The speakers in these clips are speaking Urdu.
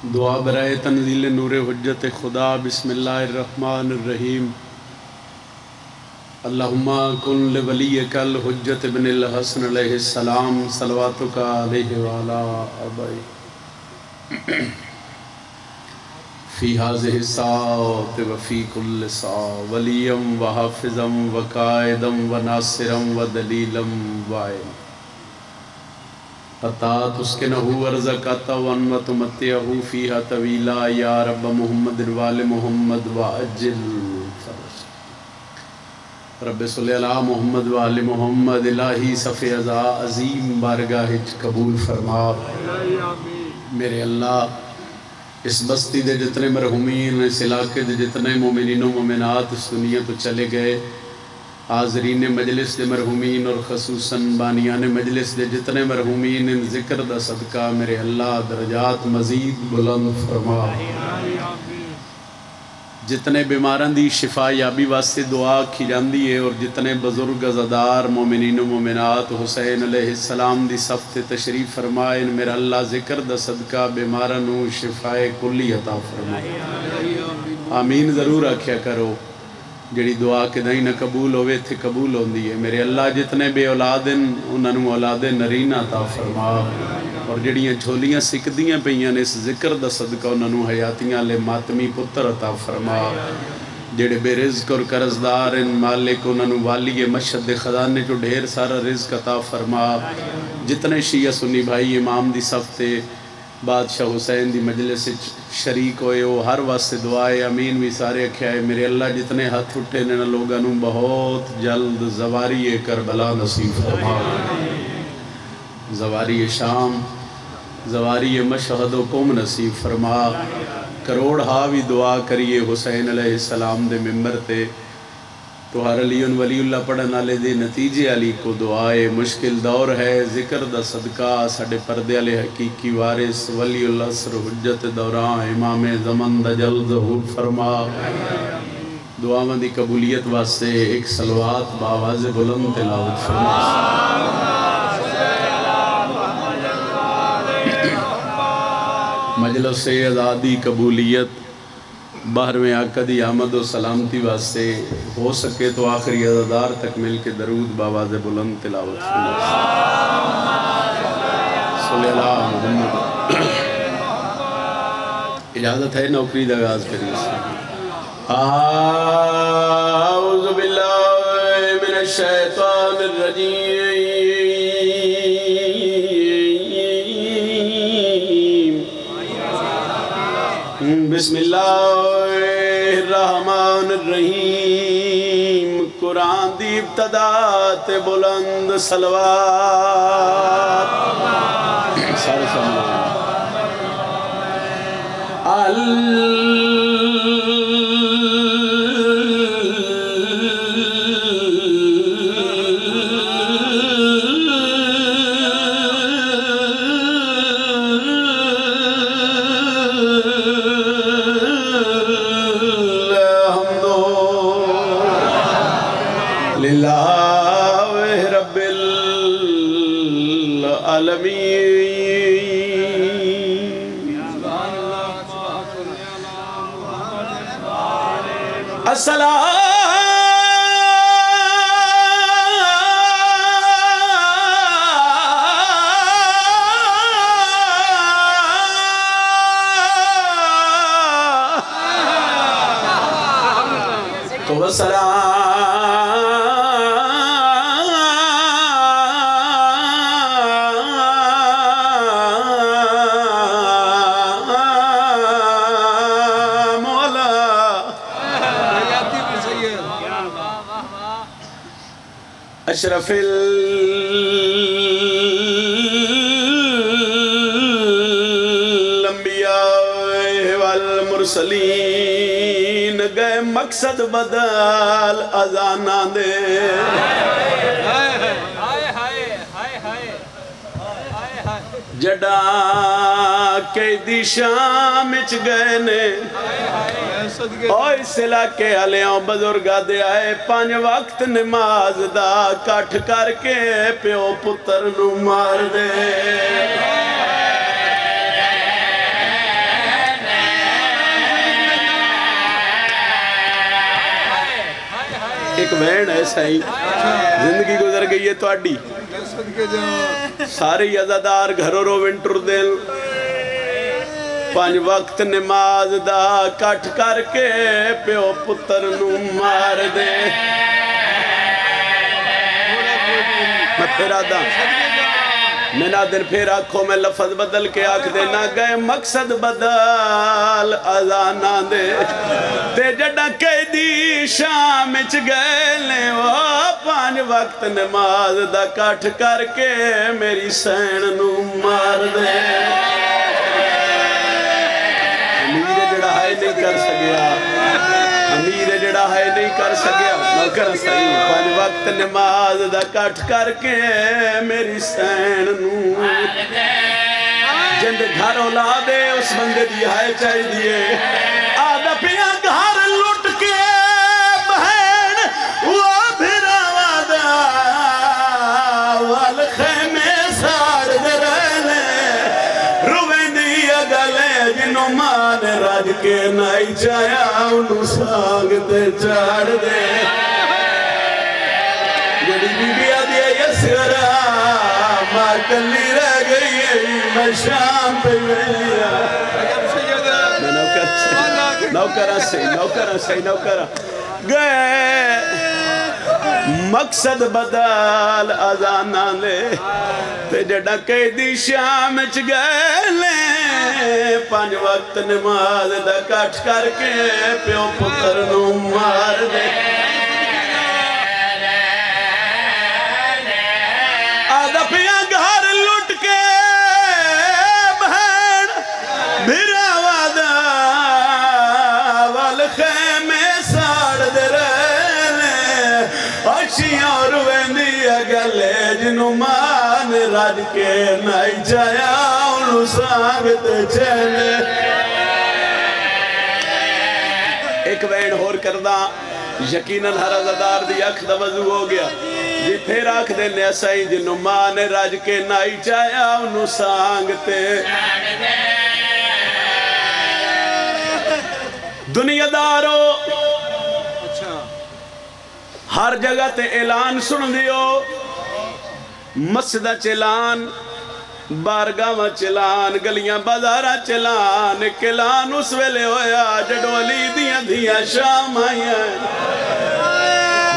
دعا برائے تنزیل نور حجت خدا بسم اللہ الرحمن الرحیم اللہم کن لولیک الحجت ابن الحسن علیہ السلام صلواتک علیہ وعلا آبائی فی هذه الساعة وفی کل ساعة ولیم وحافظم وقائدم وناصرم ودلیلم وائم حتی تسکنہو ارزقتا وانوت متیہو فیہا طویلا یا رب محمد وال محمد وعجل فرج رب صلی اللہ محمد وال محمد الہی صفی ازا عظیم بارگاہ قبول فرما میرے اللہ اس بستی دے جتنے مرحومین اس علاقے دے جتنے مومنین و مومنات اس دنیا تو چلے گئے حاضرین مجلس دے مرحومین اور خصوصاً بانیان مجلس دے جتنے مرحومین ان ذکر دا صدقہ میرے اللہ درجات مزید بلند فرما جتنے بیماران دی شفا یابی واسطے دعا کی جاندی ہے اور جتنے بزرگ عزادار مومنین و مومنات حسین علیہ السلام دی صفت تشریف فرمائے میرا اللہ ذکر دا صدقہ بیماران و شفا کلی عطا فرمائے آمین ضرور آکھیا کرو جڑی دعا کے دائیں نہ قبول ہوئے تھے قبول ہوندی ہے میرے اللہ جتنے بے اولادن انہوں اولاد نرینہ عطا فرما اور جڑیاں جھولیاں سکدیاں پہیاں اس ذکر دا صدقہ انہوں حیاتیاں لے ماتمی پتر عطا فرما جڑے بے رزق اور قرضدار ان مالک انہوں والی مشہد خزانے جو ڈھیر سارا رزق عطا فرما جتنے شیعہ سنی بھائی امام دی صفتے بادشاہ حسین دی مجلس شریک ہوئے ہو ہر واسطے دعائے امین بھی سارے کھائے میرے اللہ جتنے ہاتھ اٹھے نے لوگوں بہت جلد زواری کربلا نصیب فرما زواری شام زواری مشہد و قوم نصیب فرما کروڑ ہاوی دعا کریے حسین علیہ السلام دے ممبر تے تو ہر علی ولی اللہ پڑھنا لے دے نتیجے علی کو دعائے مشکل دور ہے ذکر دا صدقہ ساڑھے پردے علی حقیقی وارث ولی اللہ سر حجت دوران امام زمن دا جلد ظہور فرما دعا مندی قبولیت واسطے ایک صلوات باواز بلند تلاوت فرما مجلس ازادی قبولیت باہر میں آقا دی آمد و سلامتی واسطے ہو سکے تو آخری عزادار تک مل کے درود باواز بلند تلاوت صلی اللہ محمد اجازت ہے نوکری دغاز کریے اعوذ باللہ من الشیطان الرجیم بسم اللہ الرحمن الرحیم قرآن دی ابتدات بلند صلوات سارے سامنے اشرف الانبیاء والمرسلین گئے مقصد بدل اذانہ دے جڑا قیدی شام اچ گئے نے اس علاقے علیاں بزرگا دے آئے 5 وقت نماز دا کٹھ کر کے پیو پتر نو مار دے ایک وین ایسا ہی زندگی گزر گئی ہے تو اڈی سارے عزادار گھروں رو ونٹر دل 5 وقت نماز دا کٹھ کر کے پیو پتر نو مار دے میں پھر آدھا میں نہ دن پھر آنکھوں میں لفظ بدل کے آنکھ دے نہ گئے مقصد بدل آزانہ دے تے جڑا قیدی شام اچ گئے لیں وہ 5 وقت نماز دا کٹھ کر کے میری سین نو مار دے امیر جڑا ہے نہیں کر سکیا امیر جڑا ہے نہیں کر سکیا نوکر صحیح 5 وقت نماز دا کٹھ کر کے میری سین نو جند گھر اولادے اس بندے دی ہے چاہی دیئے آدھا پیا گھر لٹ کے بہن وہ بھرا وعدہ والخیمے ساڑ دے رہنے روین دیا گلے جنو مان راج کے نائی چایا انو سانگ تے چاڑ دے جڑی بی بی آدھیا یسرا ماں کلی رہ گئی میں شام پہ گیا میں نوکرہ گئے مقصد بدل آزانہ لے تے جڑا قیدی شام اچ گئے لے 5 وقت نماز دا کٹھ کر کے پیو پتر نو مار دے آدھا پیا گھر لٹ کے بہن بھرا وعدہ والخیمے ساڑ دے رہنے اچھیاں رویندی اگلے جنو مان راج کے نائی جایا انو سانگت چلے ایک وین ہور کردہ یقیناً ہر عزادار دی اکھ دا وضو ہو گیا جی پھر آکھ دینے ایسائی جنو مان راج کے نائی چایا انو سانگتے دنیا دارو ہر جگہ تے اعلان سن دیو مسجدہ چلان بارگاہ چلان گلیاں بازارہ چلان ایک اعلان اس ویلے ہویا جڑو علی دیاں دیاں شام آئیاں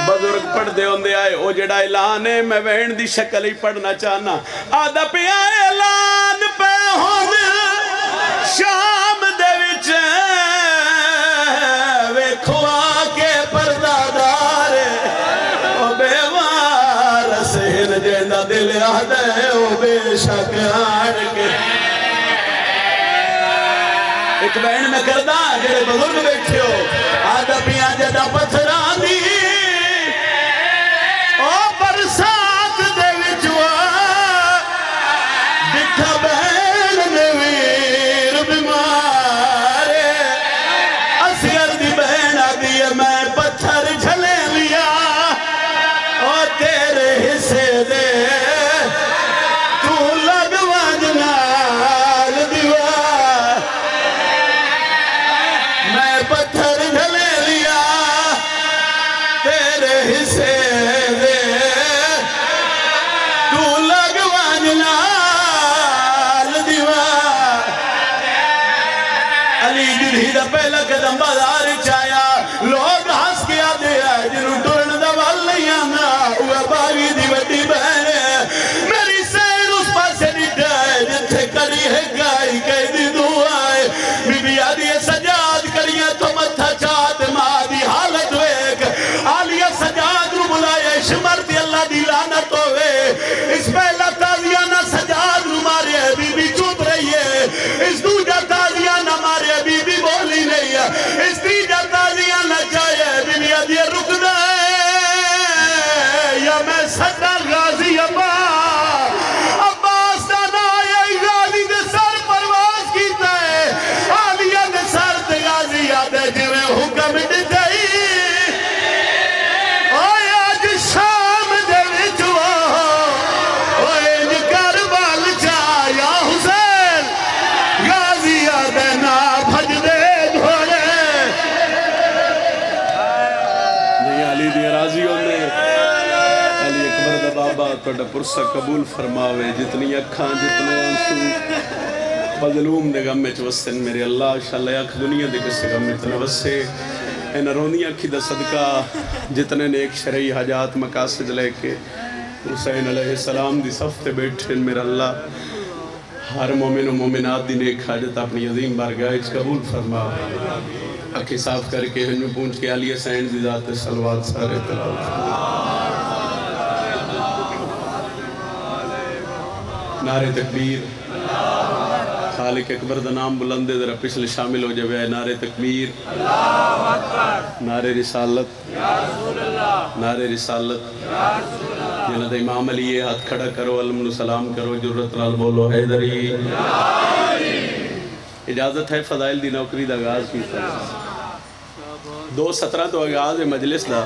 بزرگ پڑھ دے ہوندے آئے او جڑا اعلان ہے میں وین دی شکل ہی پڑھنا چاہنا آدھا پیا اعلان پہ ہوندے شام دے وچے ویکھو آکے پردہ دارے او بے وارس ہن جیندہ دل آدھے او بے شک آڑ کے ایک بہن میں کردہ جڑے بزرگ بیٹھے ہو آدھا پیا جڑا پتھران دی برسات دے وچوا دکھا بہن نے ویر بیمارے اسیر دی بہن آدھی ہے میں پتھر جھلے لیا اور تیرے حصے دے تو لگوا جنال دیوار میں پتھر جھلے لیا تیرے حصے پہلا قدم بازار چایا لوگ ہنس کے آدھے ہیں جنہوں ٹورن دا وال نہیں آنا وہ باغی دی وڈی بہن ہے میری سین اس پاسے نہیں ہے جتھے کری ہے گائی کہی دی دعائے بی بی آدھی سجاد کریاں تو متھا چاہت ماں دی حالت ویک آلیہ سجاد رو بلائے شمرتی اللہ دی لعنت ہوئے اس پہلا تازیہ نہ سجاد رو مارے بی بی چوپ رہی ہے اس دوجہ تازیہ نہ مارے بی بی بولی نہیں ہے اس تیجہ تازیہ نہ چاہے بی بی آدھی رک دے یا میں سٹا غازی عباس دانا آئے بابا توڑا پرسہ قبول فرماوے، جتنی اکھاں جتنے آنسو مظلوم دے غم میں چوسن میرے اللہ، شاءاللہ اکھ دنیا دے کسے غم میں تنوسے، اے روندی اکھی دا صدقہ جتنے نیک شرعی حاجات مقاصد لے کے حسین علیہ السلام دی صف تے بیٹھن میرا اللہ، ہر مومن و مومنات دی نیک حاجت اپنی عظیم بارگاہ قبول فرما، اکھی صاف کر کے ہنو پونچ کے علی حسین دی ذات صلوات سارے تلاوت نعرے تکبیر، خالق اکبر دا نام بلندے ذرا پچھلے شامل ہو جائے، نعرے تکبیر، نعرے رسالت، نعرے رسالت، جنہاں دا امام علی ہاتھ کھڑا کرو، علم سلام کرو، جرت نال بولو حیدری۔ اجازت ہے فضائل دی نوکری دا آغاز کی تھا 2:17 تو آغاز ہے مجلس دا،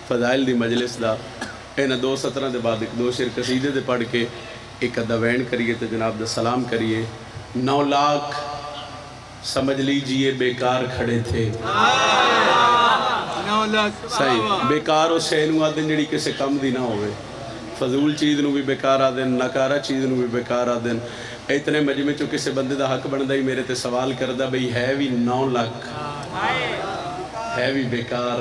فضائل دی مجلس دا، اینا 2:17 دے بعد ایک 2 شعر قصیدے دے پڑھ کے ایک ادھا وین کریے تو جناب دا سلام کریے۔ 9 لاکھ سمجھ لیجئے بیکار کھڑے تھے، صحیح بیکار ہو سینو آدھن جڑی کسے کم دی نہ ہوئے، فضول چیز نو بھی بیکار آدھن، ناکارہ چیز نو بھی بیکار آدھن، اتنے مجمع چو کسے بندے دا حق بندہ ہی میرے تے سوال کردہ بھئی ہے بھی 9 لاکھ ہے بھی بیکار،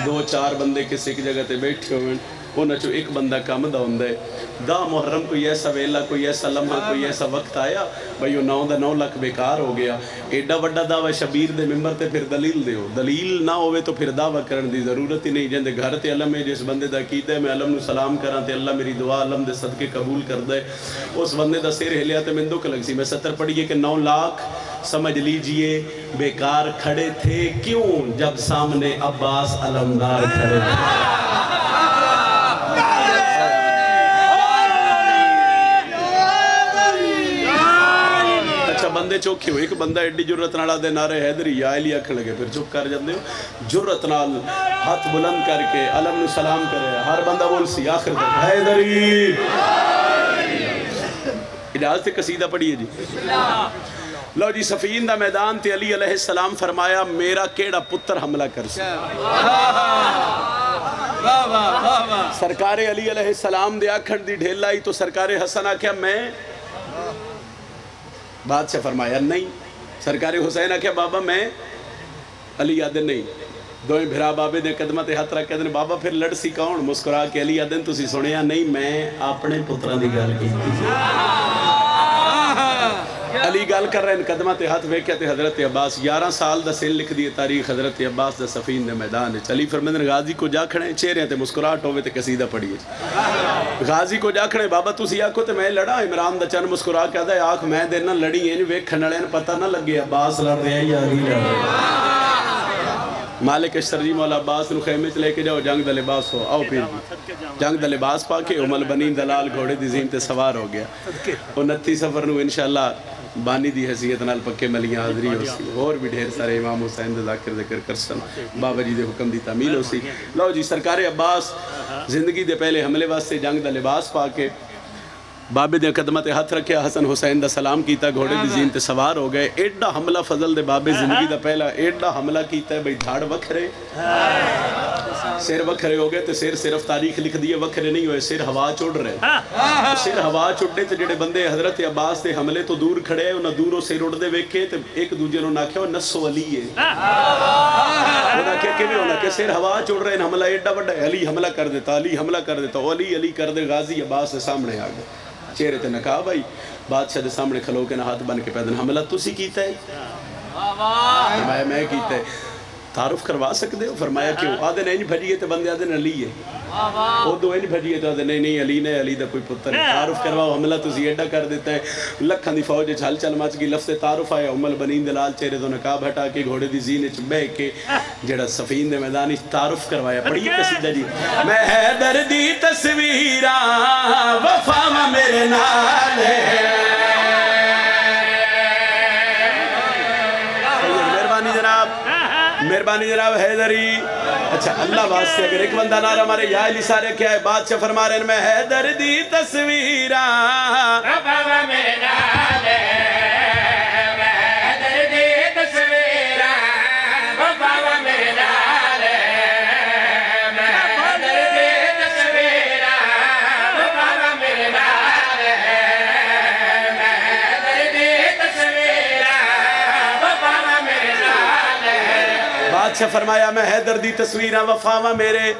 2-4 بندے کسے کی جگہ تے بیٹھے ہوئے انہاں چو ایک بندہ کام دا ہوندہ ہے، دا محرم کوئی ایسا ویلا کوئی ایسا لمحہ کوئی ایسا وقت آیا بھئی وہ 9 لاکھ بیکار ہو گیا، ایڈا وڈا دعوی شبیر دے ممبر تے پھر دلیل دے ہو، دلیل نہ ہوئے تو پھر دعوی کرن دی ضرورت ہی نہیں، جندے گھر تے علم ہے جس بندے دا کیتا ہے میں علم نو سلام کران تے اللہ میری دعا علم دے صدقے قبول کر دے، اس بندے دا سیر ہلیا تے میں دکھ لگ سی، میں 70 پڑھئے کہ 9 لاکھ سمجھ لیجئے بیکار کھڑے تھے، کیوں جب سامنے عباس علمدار کھڑے تھے۔ بندے چوکھے ہو، ایک بندہ ایڈی جرت نالا دے نعرے حیدری یا علی اکھ لگے پھر چپ کر جاندے ہو، جرت نال ہاتھ بلند کر کے علم نو سلام کرے، ہر بندہ بول سی آخر تک حیدری۔ اجازت سے قصیدہ پڑھئے جی۔ لو جی صفین دا میدان تے علی علیہ السلام فرمایا میرا کیڑا پتر حملہ کر سی، سرکار علی علیہ السلام دے آکھن دی ڈھیل لائی تو سرکار حسن آکھیا میں، بادشاہ فرمایا نہیں، سرکار حسین آکھیا بابا میں، علی آدن نہیں، دوئیں بھرا بابے دے قدمہ تے ہاتھ رکھ کے دن بابا پھر لڑ سی کون، مسکرا کے علی آدن تسی سنیا نہیں میں اپنے پتران دی گال کی علی گال کر رہے ہیں قدمہ تے ہاتھ ویکھیا تے حضرت عباس 11 سال دا سیل لکھ دیئے تاریخ حضرت عباس دا صفین دے میدان ہے، علی فرمندن غازی کو جا کھڑے چہرے تے مسکراہٹ ہوئے تے قصیدہ پڑھیے، غازی کو جا کھڑے بابا تسی آکھو تے میں لڑا، عمران دا چند مسکرا کے آدھا آکھ میں دینا لڑی ہیں ویکھن لڑے پتہ نہ لگے عباس لڑ رہے ہیں یا علی لڑ رہے ہیں، مالک اشتر جی مولا عباس نو خیمے چلے کے جاؤ جنگ دا لباس ہو، آؤ پھر جنگ دا لباس پا کے امال بنین دلال گھوڑے دی زین تے سوار ہو گیا، 29 سفر نو انشاءاللہ بانی دی حیثیت نال پکے ملیاں حاضری ہو سی، اور بھی ڈھیر سارے امام حسین دا ذاکر ذکر کرسن، بابا جی دے حکم دی تعمیل ہو سی۔ لو جی سرکار عباس زندگی دے پہلے حملے واسطے جنگ دا لباس پا کے بابے دے قدمہ تے ہاتھ رکھیا، حسن حسین دا سلام کیتا، گھوڑے دی زین تے سوار ہو گئے، ایڈا حملہ فضل دے بابے زندگی دا پہلا ایڈا حملہ کیتا ہے بھئی دھاڑ وکھرے سیر وکھرے ہو گئے تے سیر صرف تاریخ لکھ دیئے وکھرے نہیں ہوئے، سیر ہوا چوڑ رہے، سیر ہوا چوڑنے تے جڑے بندے حضرت عباس دے حملے تو دور کھڑے ہیں انہاں دوروں سیر اڑ دے ویکھے تے ایک دوجے نو ناکھیا وہ نسو علی ہے، انہاں کیا کہ میں انہاں کہ سیر ہوا چوڑ رہے ہیں حملہ ایڈا بڑا ہے، علی حملہ کر دیتا، علی حملہ کر دیتا، علی علی کر دے، غازی عباس دے سامنے آگئے چہرے تے نکاہ بھائی بادشاہ دے سامنے کھلو کے نہ ہاتھ بن کے پیدن حملہ تسی کیتا ہے، فرمایا میں کیتا ہے، تعارف کروا سکتے ہو، فرمایا کیوں، آدھے نہیں بھجیے تے بندے آدھے علی ہے، وہ دو نہیں بھجیے تو آدھے نہیں علی نے علی دا کوئی پتر ہے، تعارف کرواؤ، حملہ تسی ایڈا کر دیتا ہے، لکھاں دی فوج چھل چل مچ گئی، لفظ تعارف آیا، امال بنین دلال چہرے تو نقاب ہٹا کے گھوڑے دی زین چ بہ کے جڑا صفین دے میدان تعارف کروایا، پڑھیے قصیدہ جی، میں حیدر دی تصویراں وفا میرے نال ہے، مہربانی جناب حیدری، اچھا اللہ واسطے اگر ایک بندہ نعرہ ہمارے یا علی سارے کیا ہے بادشاہ فرما رہے ہیں میں حیدر دی تصویراں وفا میرے نال ہے، میں حیدر دی تصویراں وفا میرے نال ہے، میں حیدر دی تصویراں بادشاہ فرمایا میں حیدر دی تصویراں وفاواں میرے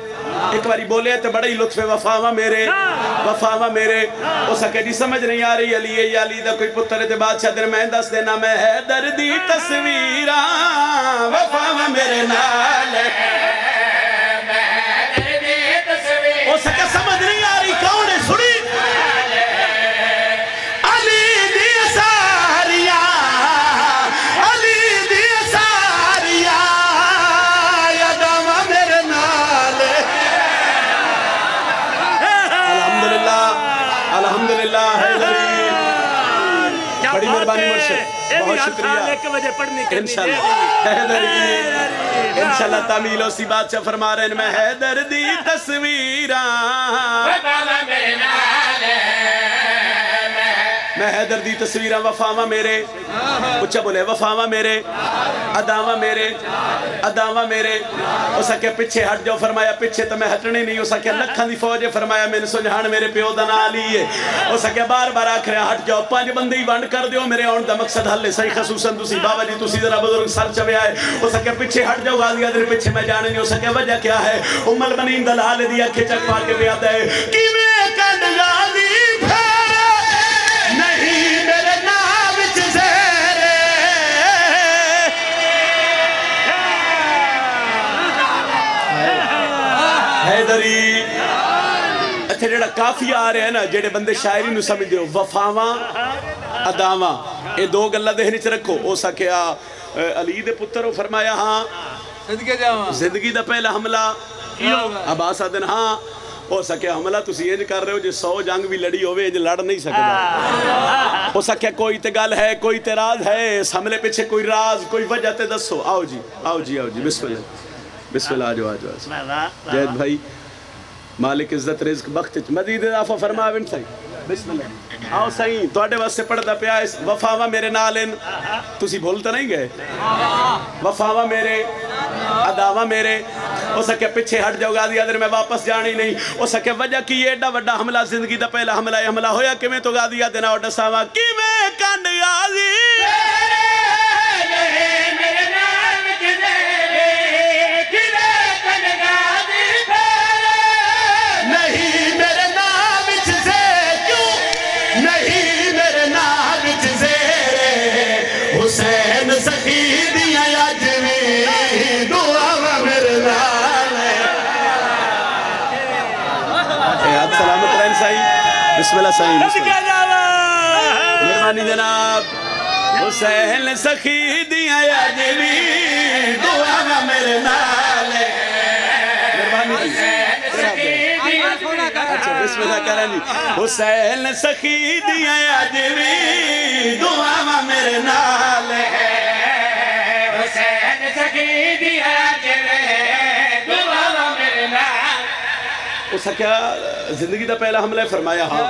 ایک باری بولے تو بڑا ہی لطف ہے وفاواں میرے وفاواں میرے او سکے جی سمجھ نہیں آ رہی علی ہے یا علی دا کوئی پتر ہے تے بادشاہ دن میں دس دینا میں حیدر دی تصویراں وفاواں میرے نال او سکے سمجھ نہیں آ رہی کون ہے سنی بڑی مہربانی مرشد بہت شکریہ انشاءاللہ تعمیل اسی بادشاہ فرما رہے ہیں میں حیدر دی تصویراں میں حیدر دی تصویراں وفاواں میرے اچھا بولے وفاواں میرے اداواں میرے اداواں میرے او سکے پچھے ہٹ جاؤ فرمایا پچھے تو میں ہٹنے نہیں او سکے لکھاں دی فوج فرمایا میں نے سنجھان میرے پیو دا نال ہی ہے او سکے بار بار آکھ رہے ہٹ جاؤ 5 بندے ہی ونڈ کر دیو میرے آن دا مقصد حل ہے صحیح خصوصاً تسی بابا جی تسی ذرا بزرگ سر چوے آئے او سکے پچھے ہٹ جاؤ غازی ادھر پیچھے میں جانے نہیں او سکے وجہ کیا ہے ام المنین دلال دی اکھے چک پار کے بیادا ہے کیویں کڈ غازی نہیں میرے نام وچ زہرے حیدری اچھا جڑا کافی آ رہے ہیں نا جڑے بندے شاعری نو سمجھ دیو وفاواں اداواں اے دو گلہ دہنی چ رکھو او سکیا علی دے پتر ہو فرمایا ہاں زندگی دا پہلا حملہ عباس آدن ہاں ہو سکے حملہ تسی انج کر رہے ہو جے 100 جنگ بھی لڑی ہوئے انج لڑ نہیں سکتا ہو سکے کوئی تے گل ہے کوئی تے راز ہے اس حملے پیچھے کوئی راز کوئی وجہ تے دسو آؤ جی آؤ جی آؤ جی بسم اللہ آجو آجو جید بھائی مالک عزت رزق بخت مزید اضافہ فرما بن صحیح بسم اللہ آؤ صحیح توڑے واسے پڑھتا پیا اس وفاواں میرے نالن تسی بھولتا نہیں گئے وفاواں میرے اداواں میرے ہو سکے پیچھے ہٹ جاؤ غازی ادھر میں واپس جانی نہیں ہو سکے وجہ کی یہ ایڈا وڈا حملہ زندگی دا پہلا حملہ یہ حملہ ہویا کہ میں تو غازی ادھر نہ اٹھا ساواں کی میں کنڈ غازی حسین سخی دیا یاجوی دعا میرے نال آپ سلامت رہن صحیح بسم اللہ صحیح مہربانی جناب حسین سخی دیا یاجوی دعا میرے نال بسم اللہ کرنی حسین سخی دیا یاجوی دعا میرے نال حسین سخی دیا یاجوی دعا میرے نال اس کیا زندگی دا پہلا حملہ فرمایا ہاں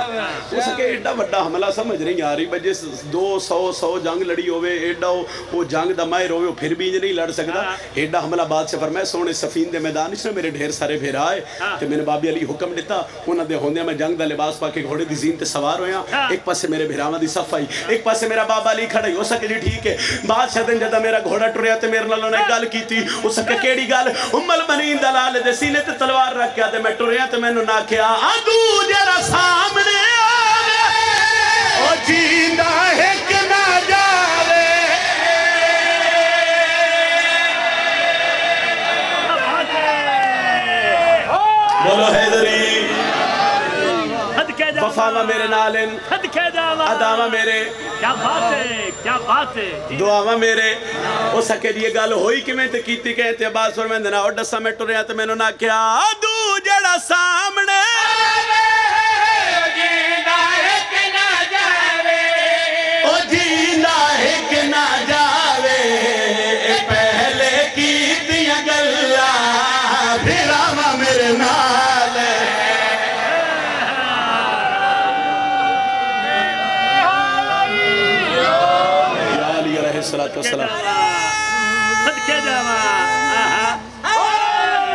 اس کے ایڈا وڈا حملہ سمجھ نہیں آ رہی بجے 200 جنگ لڑی ہوئے ایڈا وہ جنگ دا مائر ہوئے پھر بھی نہیں لڑ سکتا ایڈا حملہ بعد سے فرمایا سونے سفین دے میدان اس نے میرے ڈھیر سارے بھیر آئے تو میں نے بابی علی حکم دیتا انہاں دے ہوندے میں جنگ دا لباس پا کے گھوڑے دی زین تے سوار ہویا ایک پاس سے میرے بھیراواں دی صف آئی ایک پاس سے میرا بابا علی کھڑا ہی ہو سکے جی ٹھیک ہے بادشاہ دن جدا میرا گھوڑا ٹریا تے میرے نالوں نے گل کی تھی ہو سکے کیڑی گل ام المنین دلال دے سینے تے تلوار رکھ کے تے میں ٹریا تے میں نو نہ کیا آدو جرا سامنے آوے او جیندہ ایک نہ جاوے بولو حیدری وفاواں میرے نالن اداواں میرے کیا بات ہے کیا بات ہے دعاواں میرے او سکے یہ گل ہوئی کہ میں تے کیتی کہتے عباس اور میں دنا اور ڈسا میں ٹریا تے میں نو نہ کیا آدو جڑا سامنے او جیندہ ایک نہ جاوے او جیندہ ایک نہ جاوے پہلے کیتیاں گلا بھیراواں میرے نال یا علی علیہ السلام صدقے جاواں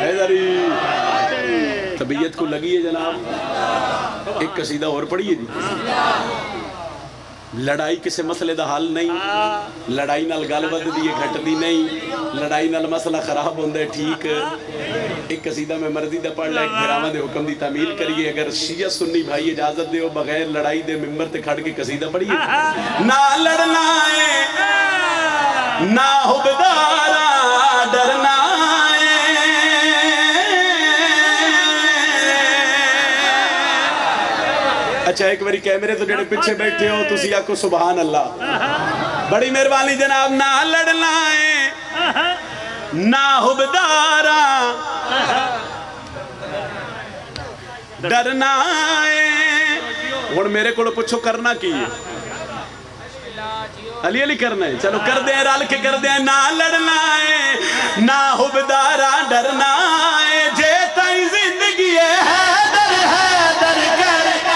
حیدری طبیعت کو لگی ہے جناب ایک قصیدہ اور پڑھیے جی لڑائی کسی مسئلے دا حل نہیں، لڑائی نال گل وددی ہے گھٹ دی نہیں، لڑائی نال مسئلہ خراب ہوندہ ہے ٹھیک۔ ایک قصیدہ میں مرضی دا پڑھ لے، ایک گھراوہ دے حکم دی تعمیل کریے۔ اگر شیعہ سنی بھائی اجازت دے ہو بغیر لڑائی دے ممبر تے کھڑ کے قصیدہ پڑھیے۔ نہ لڑنا ہے نہ حبدارا ڈرنا ہے، اچھا ایک باری کیمرے تو جڑے پیچھے بیٹھے ہو تسی آکو سبحان اللہ، بڑی مہربانی جناب۔ نہ لڑنا ہے نہ حبدارا ڈرنا ہے، اور میرے کو پوچھو کرنا کی ہے؟ علی علی کرنا ہے، چلو کر دیں رال کے کر دیں۔ نہ لڑنا ہے نہ حبدارا ڈرنا ہے، جیتا ہی زندگی ہے حیدر کرنا۔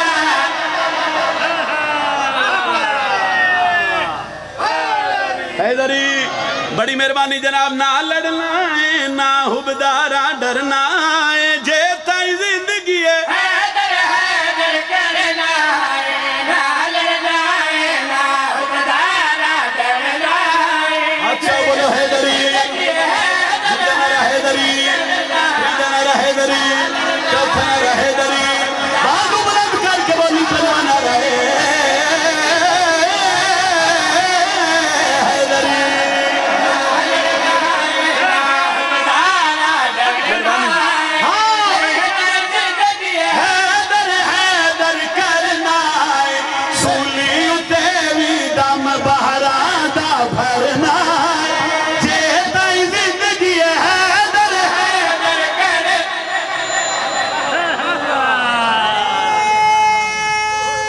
حیدری بڑی مہربانی جناب۔ نہ لڑنا ہے نہ حبدارا ڈرنا ہے، جیتا ہی زندگی ہے حیدر کرنا ہے، نہ لڑنا ہے نہ حبدارا ڈرنا ہے۔ اچھا بولو حیدری، جنرا حیدری، جنرا حیدری، جنرا حیدری، باغو بلند کر کے بولی پروانا رہے حیدری۔ حیدر حیدر کرنا ہے، سولی اتیوی دم بہرا دا بھرنا ہے، جیتا ہی زندگی ہے حیدر حیدر کرنا۔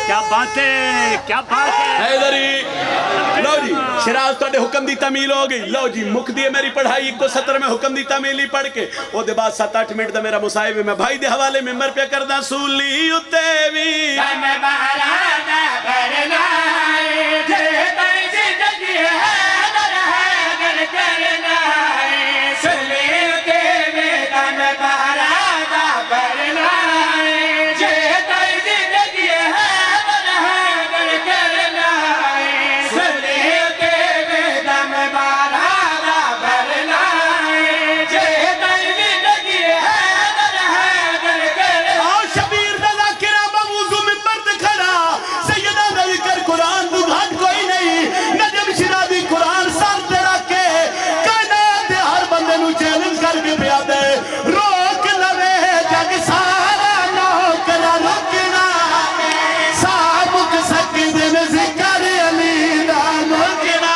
کیا بات ہے، کیا بات ہے۔ حیدری لو جی شراز تو حکم دی تعمیل ہو گئی، لو جی مک دیئے میری پڑھائی 170 میں حکم دی تعمیلی پڑھ کے او دے بعد 7-8 منٹ دا میرا مصاحب ہے، میں بھائی دے حوالے ممبر پہ کردہ سولی اتیوی دم بہرا دا بھرنا ہے، جیتا ہی زندگی ہے حیدر کرنا ہے، سلی اتیوی دم بہرا دا بھرنا ہے، جیتا ہی زندگی ہے حیدر کرنا ہے، سلی اتیوی دم بہرا دا بھرنا ہے، جیتا ہی زندگی ہے حیدر کرنا۔ آؤ شبیر دا ذاکرہ بوضو ممبر تے کھڑا، سیدہ نبی کر قرآن تو گھٹ کوئی نہیں، نجم شرابی قرآن سر تے رکھ کے کائنات دے ہر بندے نو چیلنج کر کے پیا دے، روک لوے جگ سارا نوکرا رکنا، سابق سکدن ذکر علی دا مکنا۔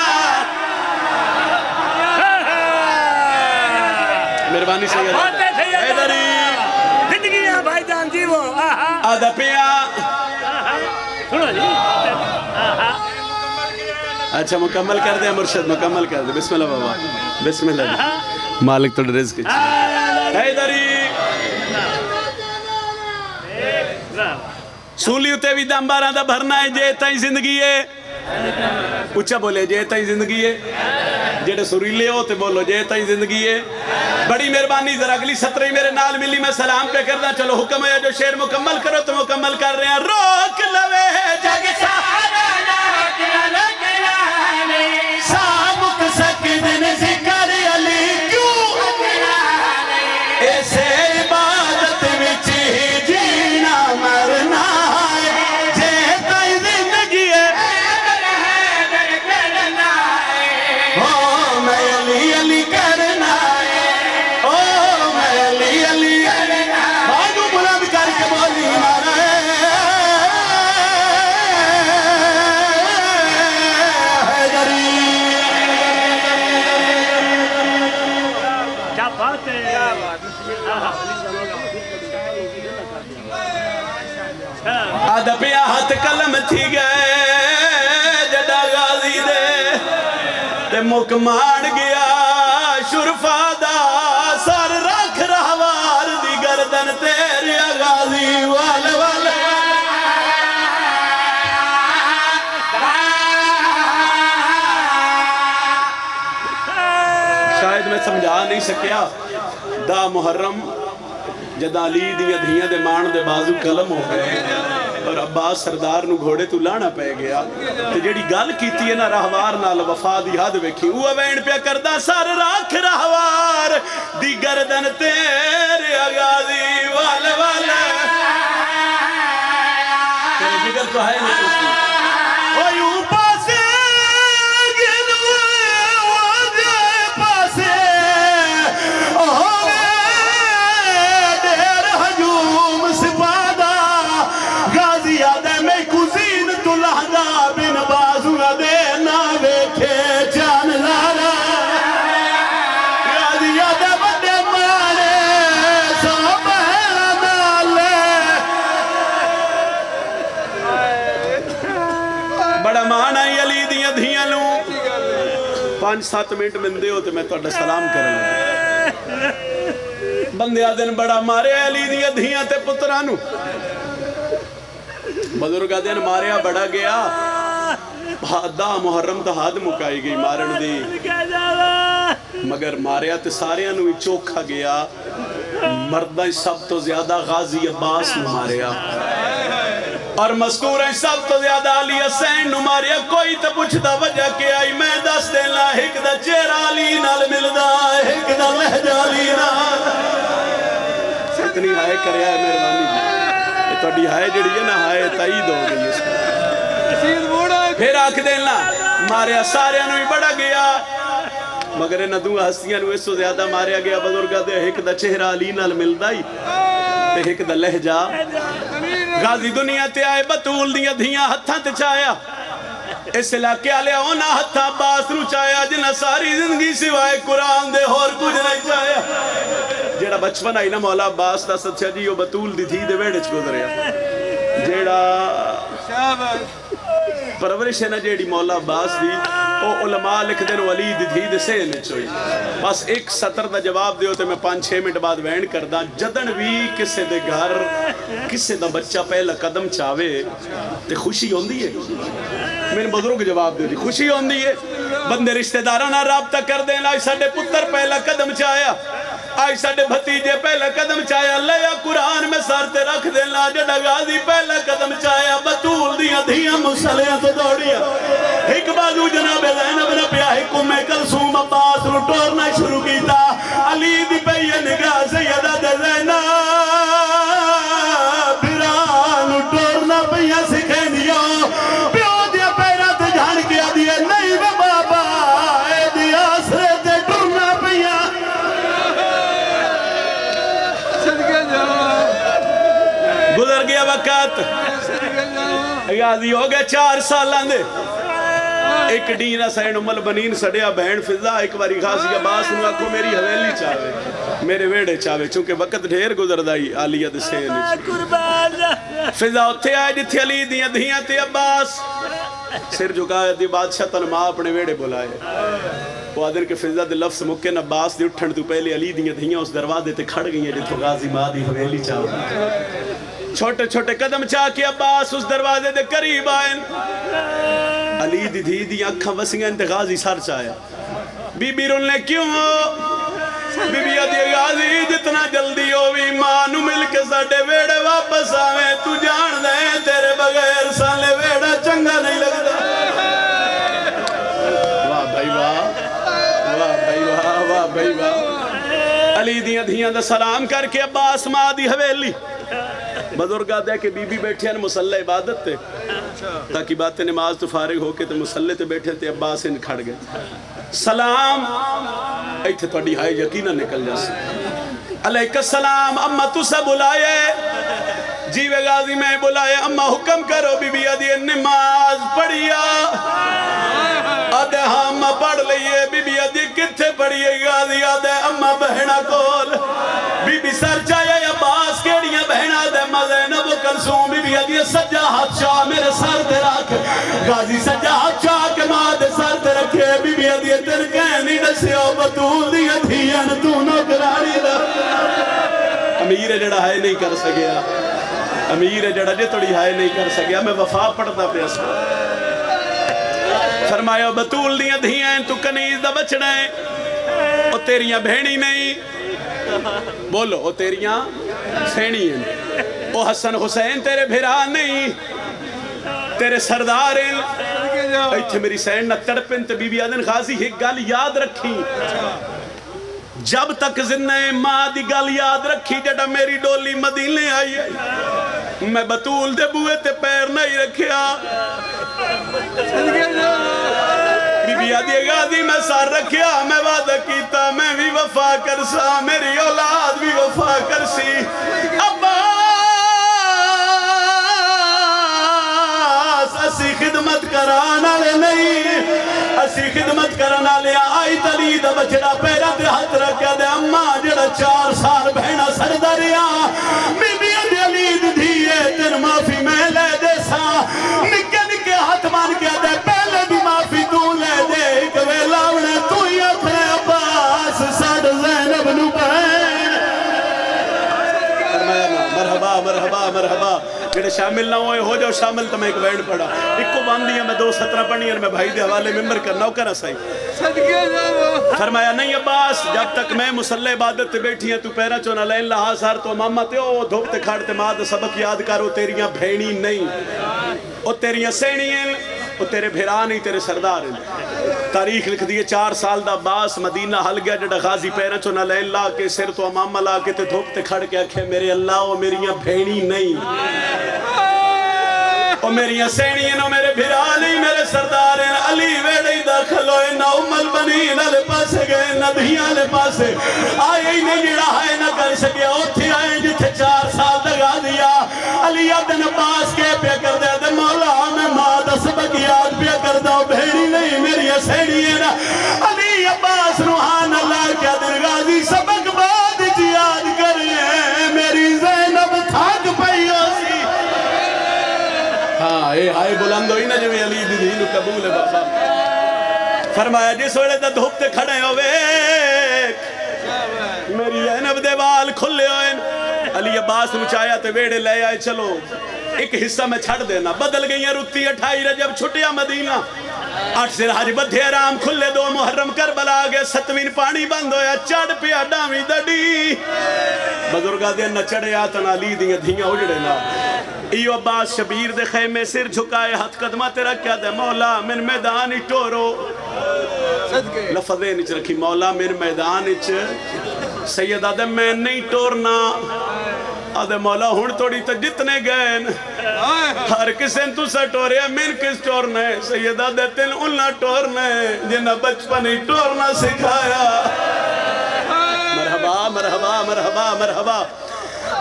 مہربانی سید بات ہے سید حیدری زندگی ہے بھائی جان جی وہ۔ آدھا پیا سنو جی۔ اچھا مکمل کر دیں مرشد، مکمل کر دیں۔ بسم اللہ بابا، بسم اللہ جی، مالک تو رزق چاہیے۔ حیدری سولی اتے بھی دم بارہ دا بھرنا ہے، جیتا ہی زندگی ہے۔ اچھا بولے جیتا ہی زندگی ہے، جیڑے سوریلے ہو تے بولو جیتا ہی زندگی ہے۔ بڑی مہربانی ذرا اگلی 17 میرے نال ملی میں سلام پہ کردہ، چلو حکم ہے جو شعر مکمل کرو تو مکمل کر رہے ہیں۔ روک لوے جگ سارا نوکرا رکنا ہے، سابق سکدن ذکر علی کیوں ایسے عبادت وچ ہی جینا مرنا ہے، جیتا ہی زندگی ہے حیدر کرنا ہے، او میں علی علی کرنا ہے، او میں علی علی بھاگو بلند کر کے بولی مارا ہے حیدری۔ کیا بات ہے۔ آدھا پیا ہاتھ قلم تھی گئے جڑا غازی دے تے مک مار گیا شرفا دا سر رکھ رہوار دی گردن تیرے غازی وال وال۔ شاید میں سمجھا نہیں سکیا، دا محرم جدا علی دیا دھیاں دے مان دے بازو قلم ہو گئے، اور عباس سردار نو گھوڑے تو لانا پہ گیا تے جیڑی گل کیتی ہے نا راہوار نال وفا دی حد ویکھی اوہ وین پہ کردہ سر راکھ راہوار دی گردن تیرے غازی والے والے تیرے جگر تو ہے نہیں کچھ نہیں او یوں پاسے گنوے وجہ پاسے ہوگے دیر حجوم سپادہ غازی آدھے میں کزین تو لہدہ بن بازو دے نہ ویکھے جان لارا غازی آدھے بڑے مارے سو بہن نالے بڑا مانا ہی علی دیاں دھیاں لوں 5-7 منٹ مندے ہوتے میں تو سلام کرنا بندے آدھن بڑا مارے علی دیاں دھیاں تے پترانو بزرگا دن ماریا بڑا گیا دا محرم دا حد مکائی گئی مارن دی مگر ماریا تے سارے انہوں چوکھا گیا مردہ سب تو زیادہ غازی عباس نو ماریا اور مذکور ہیں سب تو زیادہ علی حسین نو ماریا کوئی تے پوچھتا وجہ کہ آئی میں دس دینا ایک دا چہرہ علی نال ملدا ایک دا لہجہ علی نال اتنی ہائے کریا ہے مہربانی جی توڑی ہائے جڑی ہے نا ہائے تائید ہو گئی اس کو پھر آکھ دینا ماریا سارے انہوں ہی بڑا گیا مگر انہوں دو ہستیاں نو اس سے زیادہ ماریا گیا بزرگا دے ایک دا چہرہ علی نال ملدا ہی تے ایک دا لہجہ غازی دنیا تے آئے بطول دیا دھیاں ہتھاں تے چایا اس علاقے آلے اونا ہتھاں باس رو چایا جنہ ساری زندگی سوائے قرآن دے اور کچھ نہیں چایا جیڑا بچپن آئی نا مولا عباس دا سچا جی وہ بطول دی تھی دے ویڑے چ گزریا جیڑا پرورش ہے نا جیڑی مولا عباس دی او علماء لکھ دین ولی دی تھی دے سے نہیں چوئی بس ایک سطر دا جواب دیو تے میں 5-6 منٹ بعد وینڈ کردہ جدن بھی کسے دے گھر کسے دا بچہ پہلا قدم چاہوے تے خوشی ہوندی ہے میں نے بزرگ جواب دیو دی خوشی ہوندی ہے بندے رشتہ دارانا رابطہ کر دیں آئی ساڑھے پتر پہلا قدم چاہیا آئی ساڑھے بھتیجے پہلا قدم چاہیا لیا قرآن میں سارتے رکھ دینا جڑا غازی پہلا قدم چاہیا بطول دیا دھیاں مسلیاں تو دوڑیا ایک بازو جناب زینب نے پیا حکم میں کلثوم عباس رو ٹورنا شروع کیتا علی دی پہیا نگاہ سیدہ دے زینب بھران ٹورنا پہیا سکھیں دیا پیو دیا پیرا تے جھان کیا دیا نہیں بے بابا اے دیا سرے تے ٹورنا پہیا گزر گیا وقت غازی ہو گئے 4 سالان دے ایک ڈینا سین امال بنین سڑیا بہن فضا ایک باری غازی عباس نو آکھو میری حویلی چاہوے میرے ویڑے چاہوے چونکہ وقت ڈھیر گزر دائی آلیہ دے سین فضا اتھے آئے جتھے علی دیاں دھیاں تے عباس سر جھکایا دی بادشاہ تن ماں اپنے ویڑے بلائے وہ آدھر کے فضا دے لفظ مکن عباس دی اٹھن تو پہلے علی دیاں دھیاں اس دروازے تے کھڑ گئی ہیں جتھو غازی ماں دی حویلی چاہوے چھوٹے چھوٹے قدم چاہ کے عباس اس دروازے دے قریب آئیں علی دی دھی دی اکھاں وسیاں تے غازی سر چاہیا بی بی رولنے کیوں ہو بی بی آدھی غازی جتنا جلدی ہوئی ماں نو مل کے ساڑے ویڑے واپس آویں تو جان دیں تیرے بغیر سالے ویڑا چنگا نہیں لگتا واہ بھائی واہ واہ بھائی واہ واہ بھائی واہ علی دیاں دھیاں دا سلام کر کے عباس ماں دی حویلی بزرگاہ دے کہ بی بی بیٹھے ہیں مسلح عبادت تے تاکہ باتیں نماز تو فارغ ہو کے تے مسلح تے بیٹھے تے عباس ان کھڑ گئے سلام ایتھے توڑی ہائے یقینہ نکل جاسے علیکہ السلام اممہ تو سا بلائے جیوے غازی میں بلائے اممہ حکم کرو بی بی آدھی نماز پڑھیا آدھے ہاں اممہ پڑھ لئیے بی بی آدھی کتھے پڑھیے غازی آدھے اممہ بہنہ کول بی بی سر چاہیا یا باس کیڑیاں بہنہ دے مزینب و کلثوم بی بی آدھی سجا ہاتھ چاہ میرے سر تے رکھ غازی سجا ہاتھ چاہ کے ماں دے سر تے رکھے بی بی آدھی تر کہنی نسیو بطول دیا دھیان تو نوکرانی دا امیر جڑا ہے نہیں کر سکیا امیر جڑا جے توڑی ہائے نہیں کر سکیا میں وفا پڑھتا پیسا فرمایا بطول دیاں دھیاں تو کنیز دا بچڑا ہے او تیریاں بہنی نہیں بولو او تیریاں سینی ہیں او حسن حسین تیرے بھرا نہیں تیرے سردار ایتھے میری سین نہ تڑپن تے بی بی آدن غازی ایک گل یاد رکھی جب تک زندہ ماں دی گل یاد رکھی جڑا میری ڈولی مدینے آئی ہے میں بطول دے بوئے تے پیر نہیں رکھیا بی بی آدھی غازی میں سار رکھیا میں وعدہ کیتا میں بھی وفا کرسا میری اولاد بھی وفا کرسی اسی خدمت کرانا لے نہیں اسی خدمت کرانا لے آئی تلی دا بچڑا پیرا تے ہاتھ رکھا دے اممہ جڑا 4 سال بہنا سرداریا بی بی علی دیئے تین معافی میں لے دے سا نکے نکے ہاتھ مان کے دے پہلے بھی معافی تو لے دے ایک ویلاونے تو ہی اپنے عباس ساڑھ زینب نو بہن مرحبا مرحبا مرحبا جڑے شامل نہ ہوئے ہو جاؤ شامل تو میں ایک وینڈ پڑھا ایک کو باندھی ہے میں 2:17 پڑھنی ہے میں بھائی دے حوالے ممبر کرنا ہو کرا سائی فرمایا نہیں عباس جب تک میں مسلح عبادت تے بیٹھی ہیں تو پیرا چونا لین لہا سار تو ماما تے او دھوپ تے کھاڑتے ماد سبق یاد کرو تیریاں بھینی نہیں او تیریاں سینی ہیں او تیرے بھیرا نہیں تیرے سردار ہیں تاریخ لکھ دیئے 4 سال دا عباس مدینہ حل گیا جڑا غازی پیرا چونا لین لا کے سر تو امام لا کے تے دھوپ تے کھڑ کے اکھے میرے اللہ او میریاں بھینی نہیں او میریاں سینی ہیں او میرے بھیرا نہیں میرے سردار ہیں علی ویڑی داخل ہوئے نہ امال بنی نہ لے پاسے گئے نہ دھیاں لے پاسے آئے ہی نہیں جڑا ہے نہ کر سکے اوتھی آئے جتھے 4 سال لگا دیا علی ادن پاس کے پہ کر دے دے مولا میں ماں سبق یاد پہ کر دو بھیڑی نہیں میری سینی ہے نا علی عباس روحان اللہ کیا دل غازی سبق بعد یاد کرے میری زینب تھاک پہیو سی ہاں اے ہائے بلندو ہی نا جو علی دی دینو قبول ہے بابا فرمایا جس وڑے دا دھوپتے کھڑے ہوئے میری زینب دے وال کھلے ہوئے علی عباس نچایا تے ویڑے لے آئے چلو ایک حصہ میں چھڑ دینا بدل گئی ہیں رتی 28 رجب چھٹیا مدینہ 8 سے حج بدھے رام کھلے 2 محرم کربلا آگے 7ویں پانی بند ہویا چڑ پیا ڈامی دڑی بزرگا دے نہ چڑے آتن علی دیاں دھیاں اجڑے نا ایو عباس شبیر دے خیمے سر جھکائے ہاتھ قدمہ تیرا کیا دے مولا من میدانی ٹورو لفظیں نیچ رکھی مولا من میدانی چ سیدہ دے میں نہیں ٹورنا آدھے مولا ہون توڑی تا جتنے گئن ہر کسیں تو سا ٹورے من کس ٹورنے سیدہ دے تن انہا ٹورنے جنہ بچپنی ٹورنا سکھایا مرحبا مرحبا مرحبا مرحبا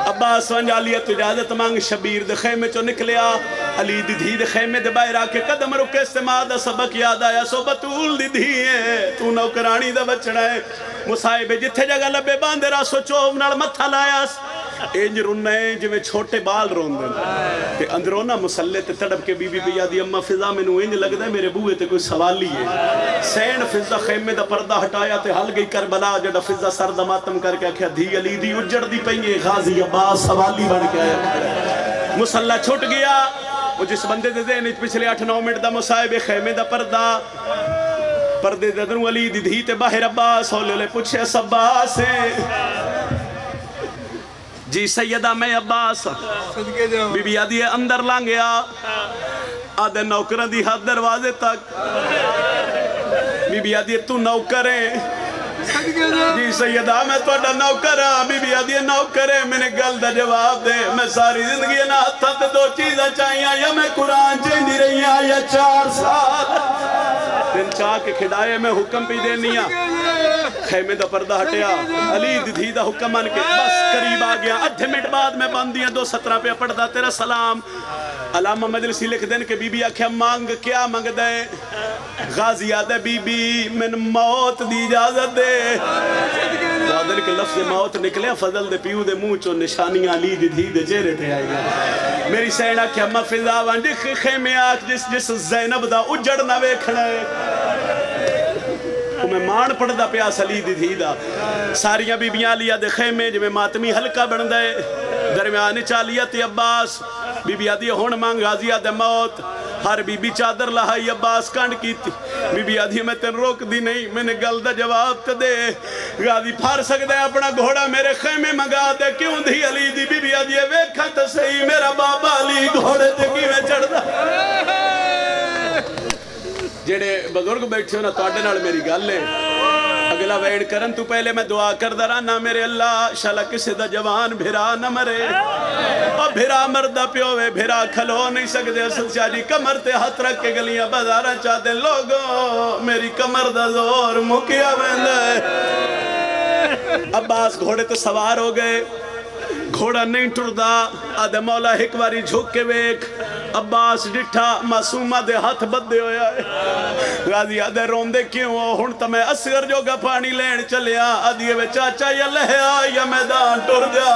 عباس ونجالیت اجازت مانگ شبیر دے خیمے چو نکلیا علی دی دھی دے خیمے دے باہر آکے قدم رکے استماع دا سبق یاد آیا سو بطول دی دھی ہے تو نوکرانی دا بچڑا ہے مصائبے جتھے جگہ لبے باندے راسو چوب نال متھا لایا انج رننے جو چھوٹے بال رون دیں تے اندرونا مسلح تے تڑپ کے بی بی بی یادی اممہ فضا میں نو انج لگ دے میرے بوئے تے کوئی سوالی ہے سین فضا خیمے دا پردہ ہٹایا تے حل گئی کربلا جڑا فضا سر دا ماتم کر کے آکھیا دھی علی دی اجڑ دی پئیے غازی عباس سوالی بڑھ کے آیا مسلح چھوٹ گیا وہ جس بندے دے دین پچھلے 8-9 منٹ دا مصائب خیمے دا پردے دے دروں علی دی دھی تے باہر عباس ہو لے پوچھے سباس جی سیدہ میں عباس بی بی آدھی اندر لانگیا آدھے نوکرہ دی ہاتھ دروازے تک بی بی آدھی تو نوکریں جی سیدہ میں تو اڈا نوکرہ بی بی آدھی نوکریں میں نے گل دا جواب دے میں ساری زندگی نا ہاتھا تے 2 چیزیں چاہیاں یا میں قرآن چیندی رہی ہیں یا 4 سال دن چاہ کے کھڑائے میں حکم پی دینیا خیمے دا پردہ ہٹیا علی دی دا حکم ان کے بس قریب آگیا 8 منٹ بعد میں باندیاں 2:17 پہ پڑھدا تیرا سلام علامہ مجلسی لکھ دین کہ بی بی آکھیا مانگ کیا مانگ دے غازی آدھے بی بی من موت دی اجازت دے دن کے لفظ موت نکلے فضل دے پیو دے منہ چو نشانیاں علی دی دے چہرے تے آئی گیا میری سینہ کیا مفضا وانڈی خیمے آکھ جس زینب دا اجڑ نہ ویکھنے میں مان پڑھدا پیاس علی دی دھی دا ساریاں بیبیاں لیا دے خیمے جو میں ماتمی حلقہ بن دے درمیان چالیت عباس بی بی آدھی ہون مانگ غازی آدھے موت ہر بی بی چادر لہائی عباس کانڈ کی تھی بی بی آدھی میں تین روک دی نہیں میں نے گل دا جواب تے دے غازی پھار سکتا ہے اپنا گھوڑا میرے خیمے منگا دے کیوں دی علی دی بی بی آدھی ویکھا تے صحیح میرا بابا علی گھوڑے تے کی میں چڑھ دا جیڑے بزرگ بیٹھے ہو نا تو آڈے نال میری گل ہے اگلا ویڈ کرن تو پہلے میں دعا کر درانا میرے اللہ شالہ کسے دا جوان بھیرا نہ مرے اور بھیرا مردہ پیوے بھیرا کھلو نہیں سکتے اصل شاہی کمر تے ہاتھ رکھ کے گلیاں بازارہ چاہتے لوگوں میری کمر دا زور مکیا ویندے عباس گھوڑے تے سوار ہو گئے گھوڑا نہیں ٹردہ آدھے مولا ایک باری جھوک کے ویک عباس ڈٹھا معصومہ دے ہاتھ بدے ہویا ہے غازی آدھے روندے کیوں ہو ہن تا میں اصغر جو گا پانی لین چلیا آدھے وے چاچا یا لہیا یا میدان ٹر جا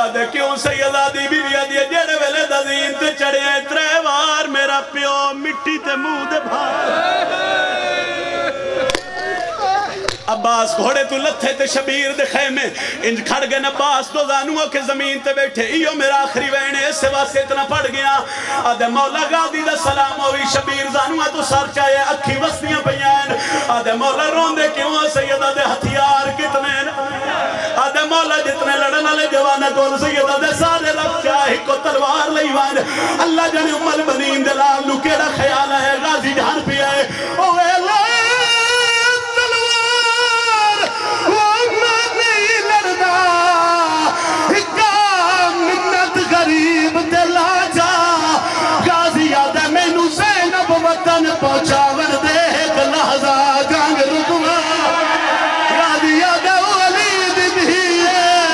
آدھے کیوں سید آدھی بی بی آدھے جڑے ویلے دزین تے چڑھے ہیں تریوار میرا پیو مٹی تے منہ دے بھار عباس گھوڑے تو لتھے تے شبیر دے خیمے انج کھڑ گئے عباس تو زانووں کے زمین تے بیٹھے ایو میرا آخری وینے اس سے واسے اتنا پڑ گیا آدھے مولا غازی دا سلام ہوئی شبیر زانووں تو سر چاہے اکھی وستیاں پیان آدھے مولا روندے کیوں سید آدھے ہتھیار کتنے آدھے مولا جتنے لڑن والے جوانا کول سید آدھے سارے رب چاہی کو تلوار لیوان اللہ جانے امال بنین دلال نو کیڑا خیال ہے غازی جہان پہ آئے اوے اللہ غریب دلا جا غازی آدھے میں نو زینب وطن پہنچاور دے ایک لحظہ گانگ رکوا غازی آدھے ولید بھی ہے